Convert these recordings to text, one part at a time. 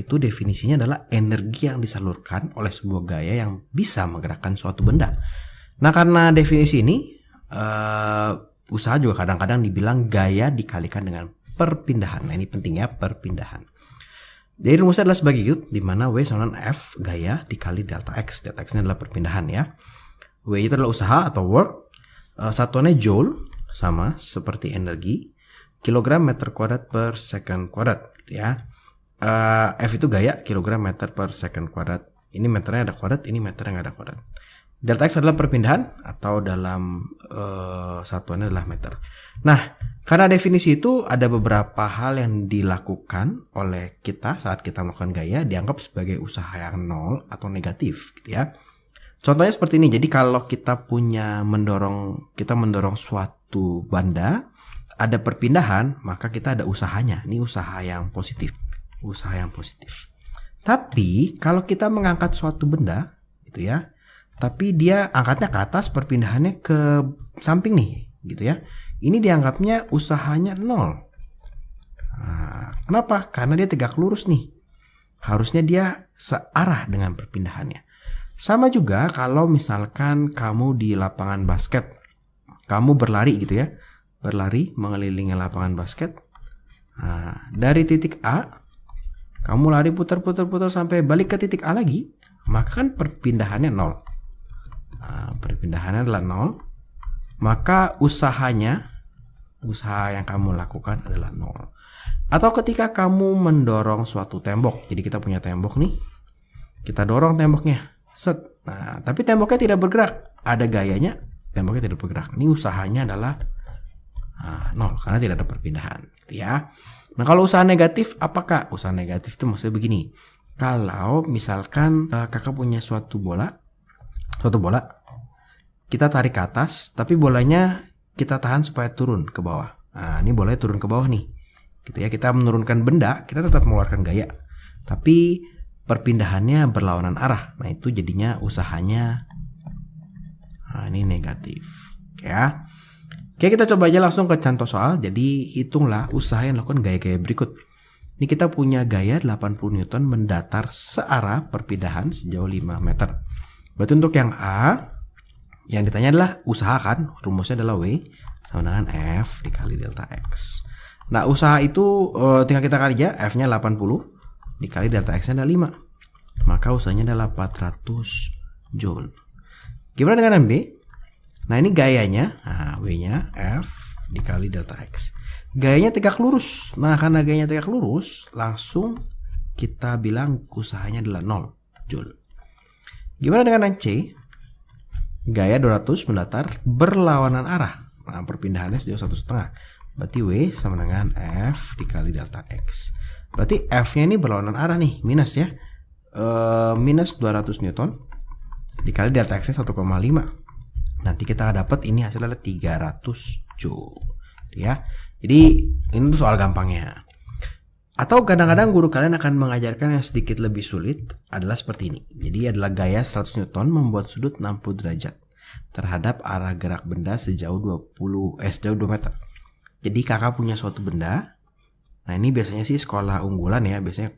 Itu definisinya adalah energi yang disalurkan oleh sebuah gaya yang bisa menggerakkan suatu benda. Nah, karena definisi ini, usaha juga kadang-kadang dibilang gaya dikalikan dengan perpindahan. Nah, ini penting ya, perpindahan. Jadi rumusnya adalah sebagai itu, di mana W sama dengan F gaya dikali delta X. Delta X ini adalah perpindahan ya. W itu adalah usaha atau work. Satuannya joule, sama seperti energi. Kilogram meter kuadrat per second kuadrat gitu ya. F itu gaya, kilogram meter per second kuadrat. Ini meternya ada kuadrat, ini meternya nggak ada kuadrat. Delta X adalah perpindahan atau dalam satuannya adalah meter. Nah, karena definisi itu ada beberapa hal yang dilakukan oleh kita saat kita melakukan gaya dianggap sebagai usaha yang nol atau negatif gitu ya. Contohnya seperti ini. Jadi kalau kita mendorong suatu benda, ada perpindahan, maka kita ada usahanya. Ini usaha yang positif. Usaha yang positif. Tapi kalau kita mengangkat suatu benda gitu ya, tapi dia angkatnya ke atas, perpindahannya ke samping nih gitu ya, ini dianggapnya usahanya nol. Nah, kenapa? Karena dia tegak lurus nih, harusnya dia searah dengan perpindahannya. Sama juga kalau misalkan kamu di lapangan basket, kamu berlari gitu ya, berlari mengelilingi lapangan basket. Nah, dari titik A kamu lari putar-putar sampai balik ke titik A lagi, maka kan perpindahannya nol. Nah, perpindahannya adalah nol, maka usaha yang kamu lakukan adalah nol. Atau ketika kamu mendorong suatu tembok, jadi kita punya tembok nih, kita dorong temboknya, set. Nah, tapi temboknya tidak bergerak, ada gayanya, temboknya tidak bergerak. Ini usahanya adalah nol karena tidak ada perpindahan, gitu ya. Nah, kalau usaha negatif, apakah usaha negatif itu maksudnya begini? Kalau misalkan kakak punya suatu bola, kita tarik ke atas, tapi bolanya kita tahan supaya turun ke bawah. Nah, ini bolanya turun ke bawah nih, gitu ya. Kita menurunkan benda, kita tetap mengeluarkan gaya, tapi perpindahannya berlawanan arah. Nah, itu jadinya usahanya, ini negatif, ya. Oke, kita coba aja langsung ke contoh soal. Jadi hitunglah usaha yang dilakukan gaya-gaya berikut. Ini kita punya gaya 80 Newton mendatar searah perpindahan sejauh 5 meter. Berarti untuk yang A, yang ditanya adalah usaha kan, rumusnya adalah W sama dengan F dikali delta X. Nah, usaha itu tinggal kita kali aja, F-nya 80 dikali delta X-nya adalah 5. Maka usahanya adalah 400 Joule. Gimana dengan B? Nah, ini gayanya, W-nya F dikali delta X. Gayanya tegak lurus. Nah, karena gayanya tegak lurus, langsung kita bilang usahanya adalah 0 Joule. Gimana dengan C? Gaya 200 mendatar berlawanan arah. Nah, perpindahannya sejauh 1,5. Berarti W sama dengan F dikali delta X. Berarti F-nya ini berlawanan arah nih, minus ya. Minus 200 Newton dikali delta X-nya 1,5. Nanti kita dapat ini hasilnya adalah 300 Joule. Ya. Jadi ini tuh soal gampangnya. Atau kadang-kadang guru kalian akan mengajarkan yang sedikit lebih sulit adalah seperti ini. Jadi adalah gaya 100 Newton membuat sudut 60 derajat terhadap arah gerak benda sejauh 2 meter. Jadi kakak punya suatu benda. Nah, ini biasanya sih sekolah unggulan ya, biasanya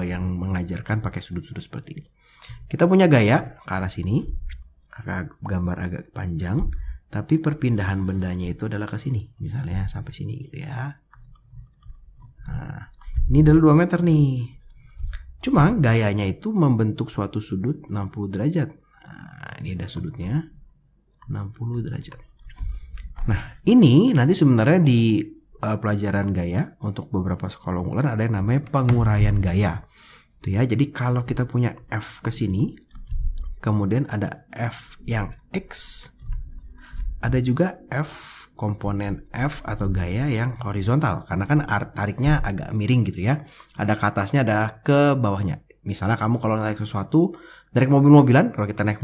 yang mengajarkan pakai sudut-sudut seperti ini. Kita punya gaya ke arah sini. Kakak gambar agak panjang, tapi perpindahan bendanya itu adalah ke sini. Misalnya sampai sini gitu ya. Nah, ini adalah 2 meter nih. Cuma gayanya itu membentuk suatu sudut 60 derajat. Nah, ini ada sudutnya 60 derajat. Nah, ini nanti sebenarnya di pelajaran gaya untuk beberapa sekolah unggulan ada yang namanya penguraian gaya. Tuh ya, jadi kalau kita punya F ke sini, kemudian ada F yang X, ada juga F komponen F atau gaya yang horizontal, karena kan tariknya agak miring gitu ya. Ada ke atasnya, ada ke bawahnya. Misalnya kamu kalau naik sesuatu, naik mobil-mobilan, kalau kita naik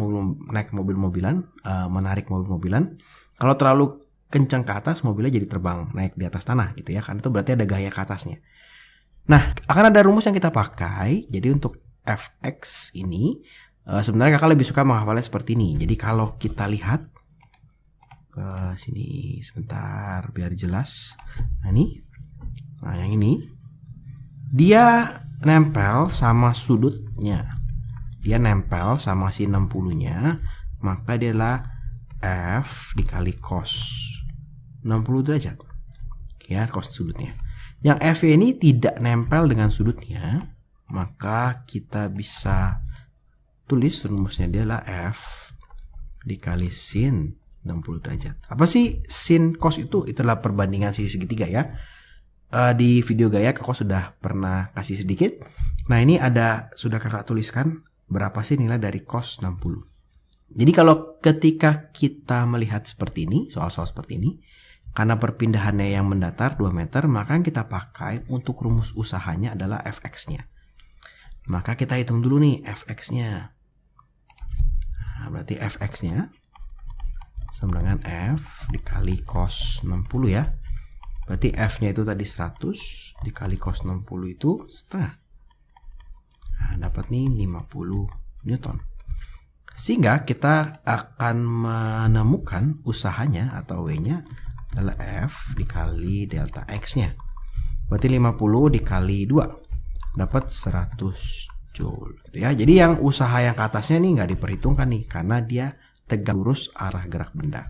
mobil-mobilan, menarik mobil-mobilan, kalau terlalu kencang ke atas, mobilnya jadi terbang naik di atas tanah gitu ya, kan itu berarti ada gaya ke atasnya. Nah, akan ada rumus yang kita pakai. Jadi untuk Fx ini sebenarnya kakak lebih suka menghafalnya seperti ini. Jadi kalau kita lihat ke sini sebentar biar jelas. Nah, yang ini dia nempel sama sudutnya. Dia nempel sama si 60-nya, maka dia adalah F dikali cos 60 derajat. Ya, cos sudutnya. Yang F ini tidak nempel dengan sudutnya, maka kita bisa tulis rumusnya dia adalah F dikali sin 60 derajat. Apa sih sin cos itu? Itulah perbandingan sisi segitiga ya. Di video gaya kakak sudah pernah kasih sedikit. Nah, ini sudah kakak tuliskan berapa sih nilai dari cos 60. Jadi kalau ketika kita melihat seperti ini, soal-soal seperti ini, karena perpindahannya yang mendatar 2 meter, maka yang kita pakai untuk rumus usahanya adalah fx-nya. Maka kita hitung dulu nih fx-nya. Nah, berarti fx-nya sama dengan F dikali cos 60 ya. Berarti F-nya itu tadi 100 dikali cos 60 itu setengah. Nah, dapat nih 50 Newton. Sehingga kita akan menemukan usahanya atau W-nya adalah F dikali delta X-nya. Berarti 50 dikali 2 dapat 100 Joule gitu ya. Jadi yang usaha yang ke atasnya nih nggak diperhitungkan nih karena dia tegak lurus arah gerak benda.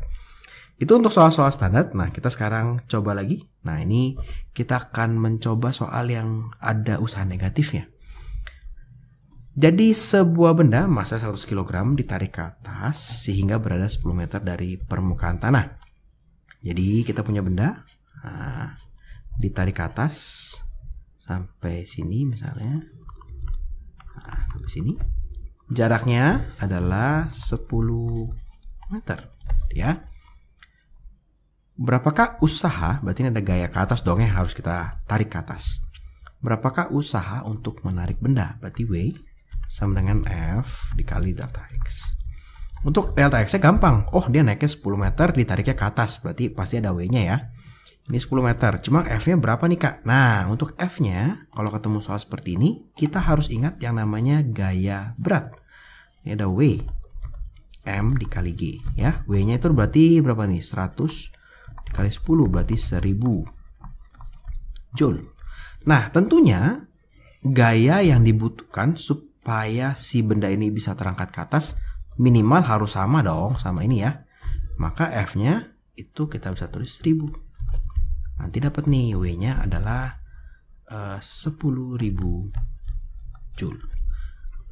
Itu untuk soal-soal standar. Nah, kita sekarang coba lagi. Nah, ini kita akan mencoba soal yang ada usaha negatifnya. Jadi sebuah benda massa 100 kg ditarik ke atas sehingga berada 10 meter dari permukaan tanah. Jadi kita punya benda ditarik ke atas sampai sini misalnya. Nah, sampai sini. Jaraknya adalah 10 meter ya. Berapakah usaha, berarti ini ada gaya ke atas dong ya, harus kita tarik ke atas. Berapakah usaha untuk menarik benda? Berarti W sama dengan F dikali delta X. Untuk delta X-nya gampang. Oh, dia naiknya 10 meter, ditariknya ke atas. Berarti pasti ada W-nya ya. Ini 10 meter. Cuma F-nya berapa nih, Kak? Nah, untuk F-nya, kalau ketemu soal seperti ini, kita harus ingat yang namanya gaya berat. Ini ada W. M dikali G. Ya. W-nya itu berarti berapa nih? 100 dikali 10 berarti 1000 Joule. Nah, tentunya gaya yang dibutuhkan supaya si benda ini bisa terangkat ke atas minimal harus sama dong sama ini ya. Maka F-nya itu kita bisa tulis 1000. Nanti dapat nih W-nya adalah 10.000 Joule.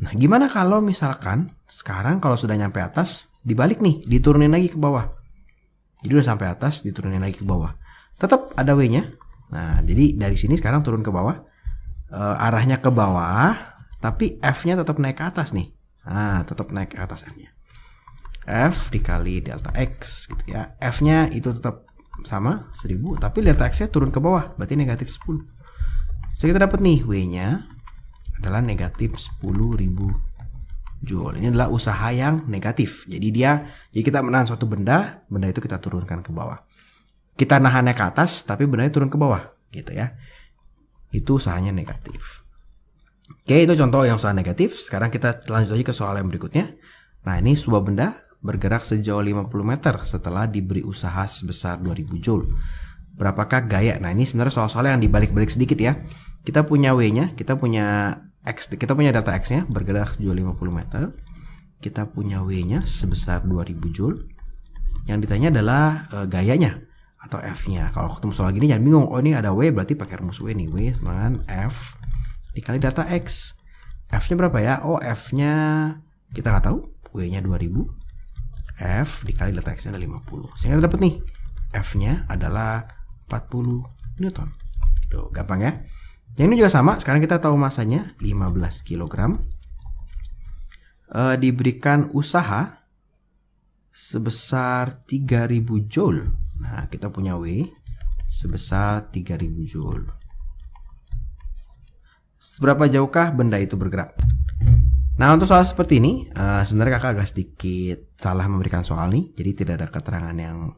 Nah, gimana kalau misalkan sekarang kalau sudah nyampe atas dibalik nih, diturunin lagi ke bawah. Jadi udah sampai atas diturunin lagi ke bawah. Tetap ada W-nya. Nah, jadi dari sini sekarang turun ke bawah. Arahnya ke bawah, tapi F-nya tetap naik ke atas nih. Nah, tetap naik ke atas F-nya. F dikali delta X gitu ya. F-nya itu tetap sama 1000, tapi delta X-nya turun ke bawah, berarti negatif 10. So, kita dapat nih W-nya adalah negatif 10.000 Joule. Ini adalah usaha yang negatif. Jadi kita menahan suatu benda itu kita turunkan ke bawah. Kita nahannya ke atas, tapi bendanya turun ke bawah, gitu ya. Itu usahanya negatif. Oke, itu contoh yang usaha negatif. Sekarang kita lanjut lagi ke soal yang berikutnya. Nah, ini sebuah benda bergerak sejauh 50 meter setelah diberi usaha sebesar 2000 Joule. Berapakah gaya? Nah, ini sebenarnya soal-soal yang dibalik-balik sedikit ya. Kita punya W-nya, kita punya X, kita punya delta X-nya bergerak sejauh 50 meter. Kita punya W-nya sebesar 2000 Joule. Yang ditanya adalah gayanya atau F-nya. Kalau ketemu soal gini jangan bingung. Oh, ini ada W berarti pakai rumus W nih. W sama dengan F dikali delta X. F-nya berapa ya? Oh, F-nya kita nggak tahu. W-nya 2000. F dikali delta X-nya ada 50. Sehingga dapat nih F-nya adalah 40 Newton. Itu gampang ya. Yang ini juga sama. Sekarang kita tahu masanya 15 kg. Diberikan usaha sebesar 3000 Joule. Nah, kita punya W sebesar 3000 Joule. Seberapa jauhkah benda itu bergerak? Nah, untuk soal seperti ini, sebenarnya kakak agak sedikit salah memberikan soal nih. Jadi tidak ada keterangan yang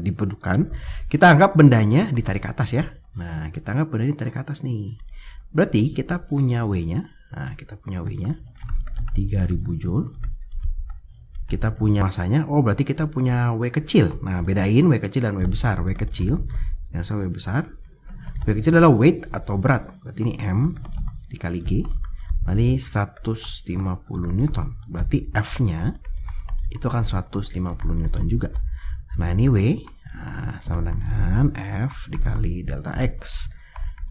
diperlukan. Kita anggap bendanya ditarik ke atas ya. Nah, kita anggap bendanya ditarik ke atas nih. Berarti kita punya W-nya. Nah, kita punya W-nya 3000 Joule. Kita punya masanya. Oh, berarti kita punya W kecil. Nah, bedain W kecil dan W besar. W kecil dan W besar. W kecil adalah weight atau berat. Berarti ini M. dikali G, berarti 150 Newton. Berarti F-nya itu akan 150 Newton juga. Nah ini W sama dengan F dikali delta X.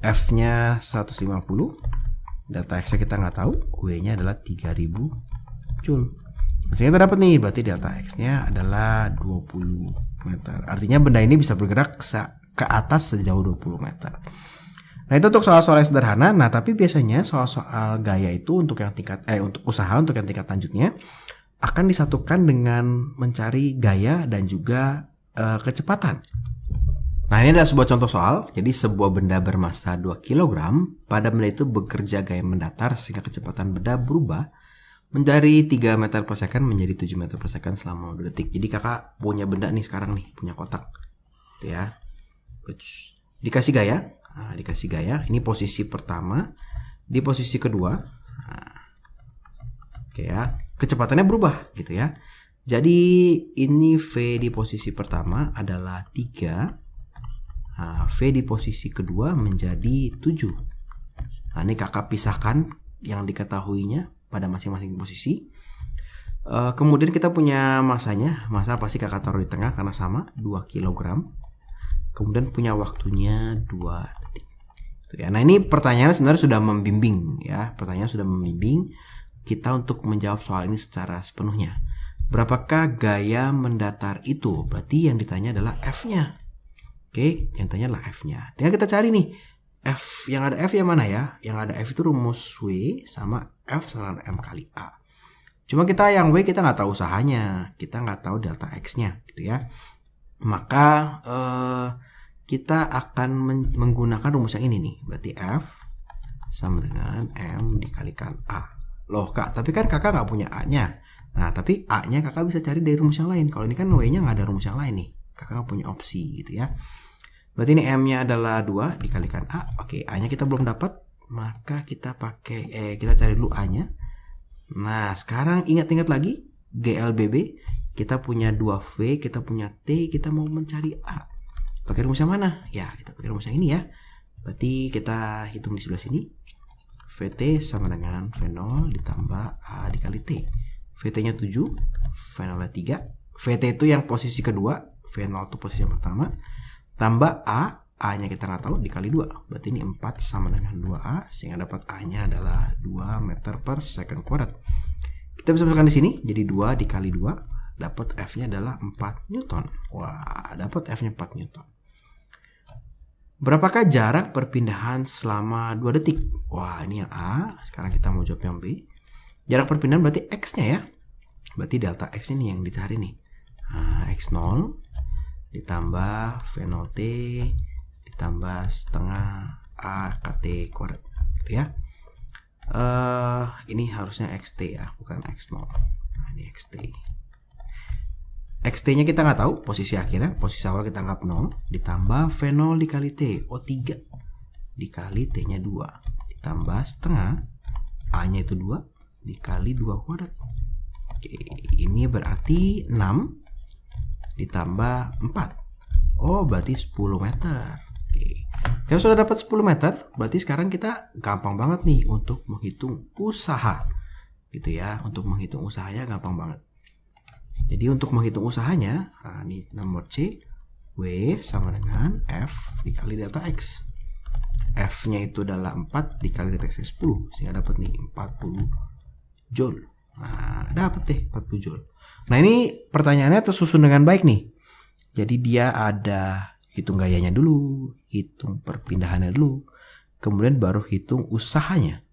F-nya 150, delta X-nya kita nggak tahu, W-nya adalah 3000 Joule. Maksudnya kita dapat nih, berarti delta X-nya adalah 20 meter. Artinya benda ini bisa bergerak ke atas sejauh 20 meter. Nah itu untuk soal-soal yang sederhana. Nah tapi biasanya soal-soal gaya itu untuk yang untuk usaha untuk yang tingkat lanjutnya akan disatukan dengan mencari gaya dan juga kecepatan. Nah ini adalah sebuah contoh soal. Jadi sebuah benda bermasa 2 kg, pada benda itu bekerja gaya mendatar sehingga kecepatan benda berubah dari 3 meter per second menjadi 7 meter per second selama 2 detik. Jadi kakak punya benda nih sekarang nih, punya kotak. Tuh ya. Dikasih gaya. Nah, dikasih gaya. Ini posisi pertama. Di posisi kedua. Nah, oke ya. Kecepatannya berubah gitu ya. Jadi ini V di posisi pertama adalah 3. Nah, V di posisi kedua menjadi 7. Nah, ini kakak pisahkan yang diketahuinya pada masing-masing posisi. Kemudian kita punya masanya. Masa pasti kakak taruh di tengah karena sama, 2 kg. Kemudian punya waktunya 2 detik. Nah ini pertanyaan sebenarnya sudah membimbing ya. Pertanyaan sudah membimbing kita untuk menjawab soal ini secara sepenuhnya. Berapakah gaya mendatar itu? Berarti yang ditanya adalah F-nya. Oke, yang ditanya adalah F-nya. Tinggal kita cari nih. F, yang ada F yang mana ya? Yang ada F itu rumus W sama F sama M kali A. Cuma kita yang W kita nggak tahu usahanya. Kita nggak tahu delta X-nya gitu ya. Maka kita akan menggunakan rumus yang ini nih. Berarti F sama dengan M dikalikan A. Loh kak, tapi kan kakak nggak punya A-nya. Nah, tapi A-nya kakak bisa cari dari rumus yang lain. Kalau ini kan W-nya nggak ada rumus yang lain nih. Kakak nggak punya opsi gitu ya. Berarti ini M-nya adalah 2 dikalikan A. Oke, A-nya kita belum dapat. Maka kita pakai, kita cari dulu A-nya. Nah, sekarang ingat-ingat lagi. GLBB. Kita punya 2V, kita punya T. Kita mau mencari A. Pakai rumus yang mana? Ya, kita pakai rumus yang ini ya. Berarti kita hitung di sebelah sini. VT sama dengan V0 ditambah A dikali T. VT-nya 7, V0-nya 3. VT itu yang posisi kedua, V0 itu posisi yang pertama. Tambah A, A-nya kita nggak tahu, dikali 2. Berarti ini 4 sama dengan 2A, sehingga dapat A-nya adalah 2 meter per second kuadrat. Kita bisa masukkan di sini, jadi 2 dikali 2, dapat F-nya adalah 4 Newton. Wah, dapat F-nya 4 Newton. Berapakah jarak perpindahan selama 2 detik? Wah, ini yang A. Sekarang kita mau jawab yang B. Jarak perpindahan berarti X-nya ya. Berarti delta X ini yang dicari nih. Nah, X0 ditambah V0T ditambah setengah A KT kuadrat. Gitu ya. Ini harusnya XT ya, bukan X0. Nah, ini XT. XT-nya kita nggak tahu, posisi akhirnya, posisi awal kita anggap 0, ditambah V0 dikali T, O3, dikali T-nya 2, ditambah setengah, A-nya itu 2, dikali 2 kuadrat. Oke, ini berarti 6, ditambah 4. Oh, berarti 10 meter. Oke. Kita sudah dapat 10 meter, berarti sekarang kita gampang banget nih untuk menghitung usaha. Gitu ya, untuk menghitung usahanya gampang banget. Jadi untuk menghitung usahanya, nah ini nomor C, W sama dengan F dikali delta X. F-nya itu adalah 4 dikali delta X 10, sehingga dapat nih 40 Joule. Nah, dapat deh 40 Joule. Nah, ini pertanyaannya tersusun dengan baik nih. Jadi dia ada hitung gayanya dulu, hitung perpindahannya dulu, kemudian baru hitung usahanya.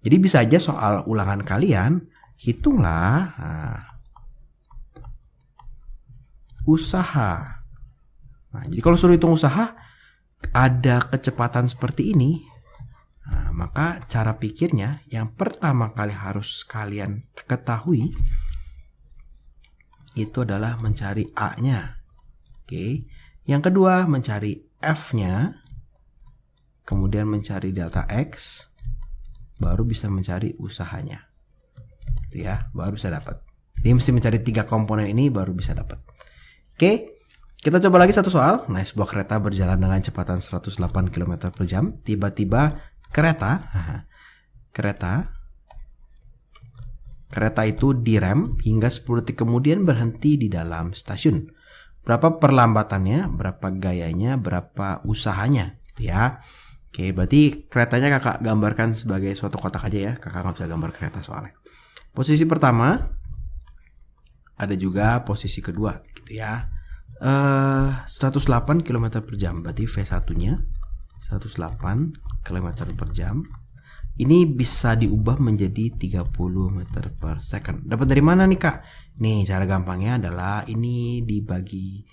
Jadi bisa aja soal ulangan kalian, hitunglah usaha. Nah, jadi kalau suruh hitung usaha ada kecepatan seperti ini, nah, maka cara pikirnya yang pertama kali harus kalian ketahui itu adalah mencari A-nya. Oke. Yang kedua mencari F-nya, kemudian mencari delta X, baru bisa mencari usahanya. Itu ya, baru bisa dapat. Jadi mesti mencari 3 komponen ini baru bisa dapat. Oke, kita coba lagi satu soal. Nah, sebuah kereta berjalan dengan kecepatan 108 km per jam. Tiba-tiba kereta kereta. Kereta itu direm hingga 10 detik kemudian berhenti di dalam stasiun. Berapa perlambatannya, berapa gayanya, berapa usahanya, gitu ya. Oke, berarti keretanya kakak gambarkan sebagai suatu kotak aja ya. Kakak nggak bisa gambar kereta soalnya. Posisi pertama, ada juga posisi kedua, gitu ya. 108 km per jam, berarti V1-nya 108 km per jam. Ini bisa diubah menjadi 30 meter per second. Dapat dari mana nih kak? Nih cara gampangnya adalah ini dikali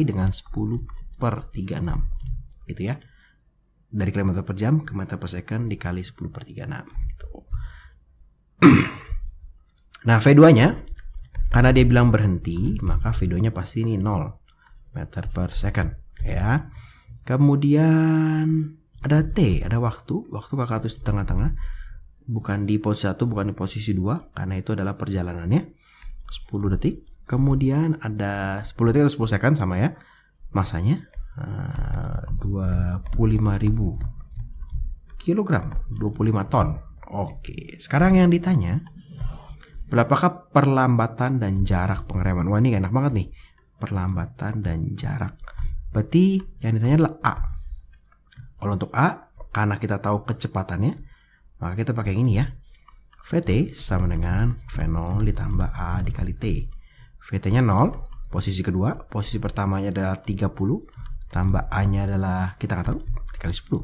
dengan 10 per 36 gitu ya. Dari kilometer per jam ke meter per second dikali 10 per 36 gitu. Nah V2 nya karena dia bilang berhenti, maka V2 nya pasti ini 0 meter per second ya. Kemudian ada T, ada waktu kakak tulis di tengah-tengah, bukan di posisi 1, bukan di posisi 2, karena itu adalah perjalanannya 10 detik. Kemudian ada 10 detik atau 10 second sama ya, masanya 25.000 kilogram, 25 ton. Oke, sekarang yang ditanya, berapakah perlambatan dan jarak pengereman? Wah ini enak banget nih, perlambatan dan jarak. Berarti yang ditanya adalah A. Kalau untuk A, karena kita tahu kecepatannya, maka kita pakai ini ya. VT sama dengan V0 ditambah A dikali T. VT-nya 0, posisi kedua. Posisi pertamanya adalah 30, tambah A-nya adalah, kita nggak tahu, dikali 10.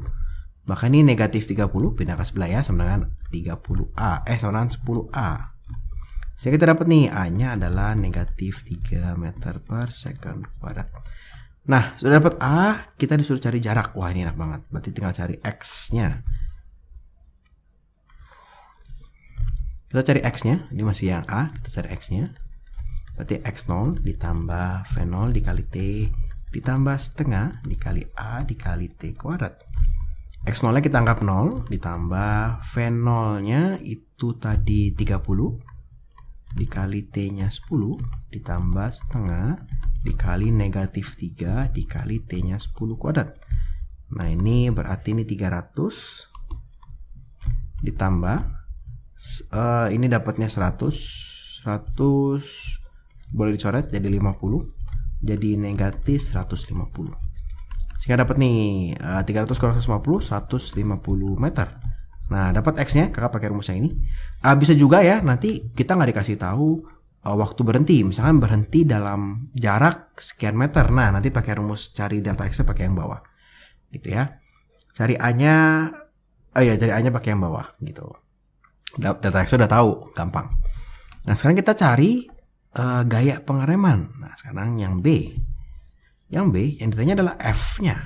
Maka ini negatif 30, pindah ke sebelah ya, sama dengan 30A. Sama dengan 10A. Sehingga kita dapat nih, A-nya adalah negatif 3 meter per second kuadrat. Nah, sudah dapat A, kita disuruh cari jarak. Wah, ini enak banget. Berarti tinggal cari X-nya. Kita cari X-nya. Ini masih yang A. Kita cari X-nya. Berarti X0 ditambah V0 dikali T ditambah setengah dikali A dikali T kuadrat. X0-nya kita anggap 0 ditambah V0-nya itu tadi 30 dikali T-nya 10 ditambah setengah dikali negatif 3 dikali T-nya 10 kuadrat. Nah ini berarti ini 300 ditambah ini dapatnya 100 boleh dicoret jadi 50 jadi negatif 150. Sehingga dapat nih 300 kurang 150 meter. Nah dapat X-nya, kakak pakai rumus yang ini. Bisa juga ya nanti kita nggak dikasih tahu waktu berhenti, misalkan berhenti dalam jarak sekian meter. Nah nanti pakai rumus cari delta X-nya pakai yang bawah gitu ya. Cari A-nya cari A-nya pakai yang bawah gitu. Delta X udah tahu, gampang. Nah sekarang kita cari gaya pengereman. Nah sekarang yang B. Yang B yang ditanya adalah F-nya.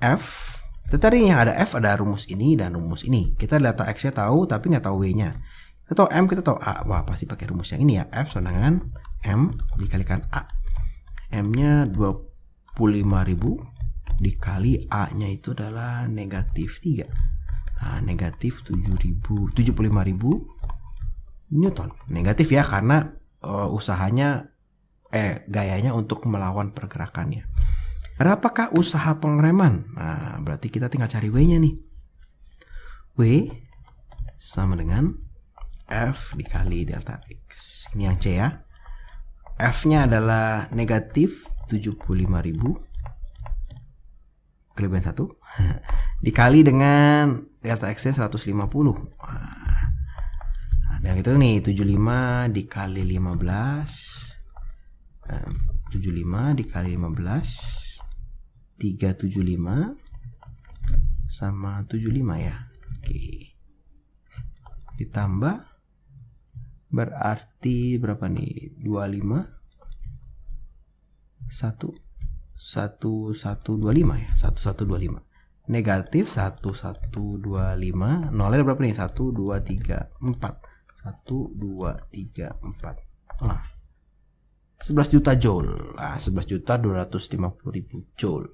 F, kita cari yang ada F, ada rumus ini dan rumus ini. Kita delta X-nya tahu tapi nggak tahu W-nya. Kita tahu M, kita tahu A. Wah pasti pakai rumus yang ini ya. F sama dengan M dikalikan A. M-nya 25.000 dikali A-nya itu adalah negatif 3. Nah negatif 75.000 Newton. Negatif ya karena usahanya gayanya untuk melawan pergerakannya. Berapakah usaha pengereman? Nah, berarti kita tinggal cari W-nya nih. W sama dengan F dikali delta X. Ini yang C ya. F-nya adalah negatif 75.000 kelebihan 1 dikali dengan delta X-nya 150. Nah, dan itu nih 75 dikali 15 75 dikali 15 375 sama 75 ya. Oke. Ditambah berarti berapa nih? 25 1125 ya. 1125. Negatif 1125. Nolnya berapa nih? 1 2 3 4. 1 2 3 4. 11 juta joule. 11.250.000 joule.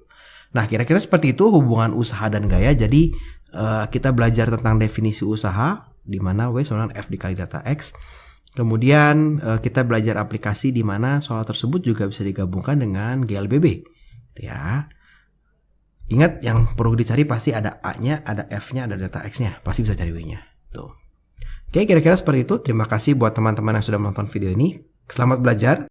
Nah, kira-kira seperti itu hubungan usaha dan gaya. Jadi kita belajar tentang definisi usaha di mana W sama dengan F dikali delta X. Kemudian kita belajar aplikasi di mana soal tersebut juga bisa digabungkan dengan GLBB. Ya. Ingat yang perlu dicari pasti ada A-nya, ada F-nya, ada delta X-nya. Pasti bisa cari W-nya. Tuh. Oke, kira-kira seperti itu. Terima kasih buat teman-teman yang sudah menonton video ini. Selamat belajar.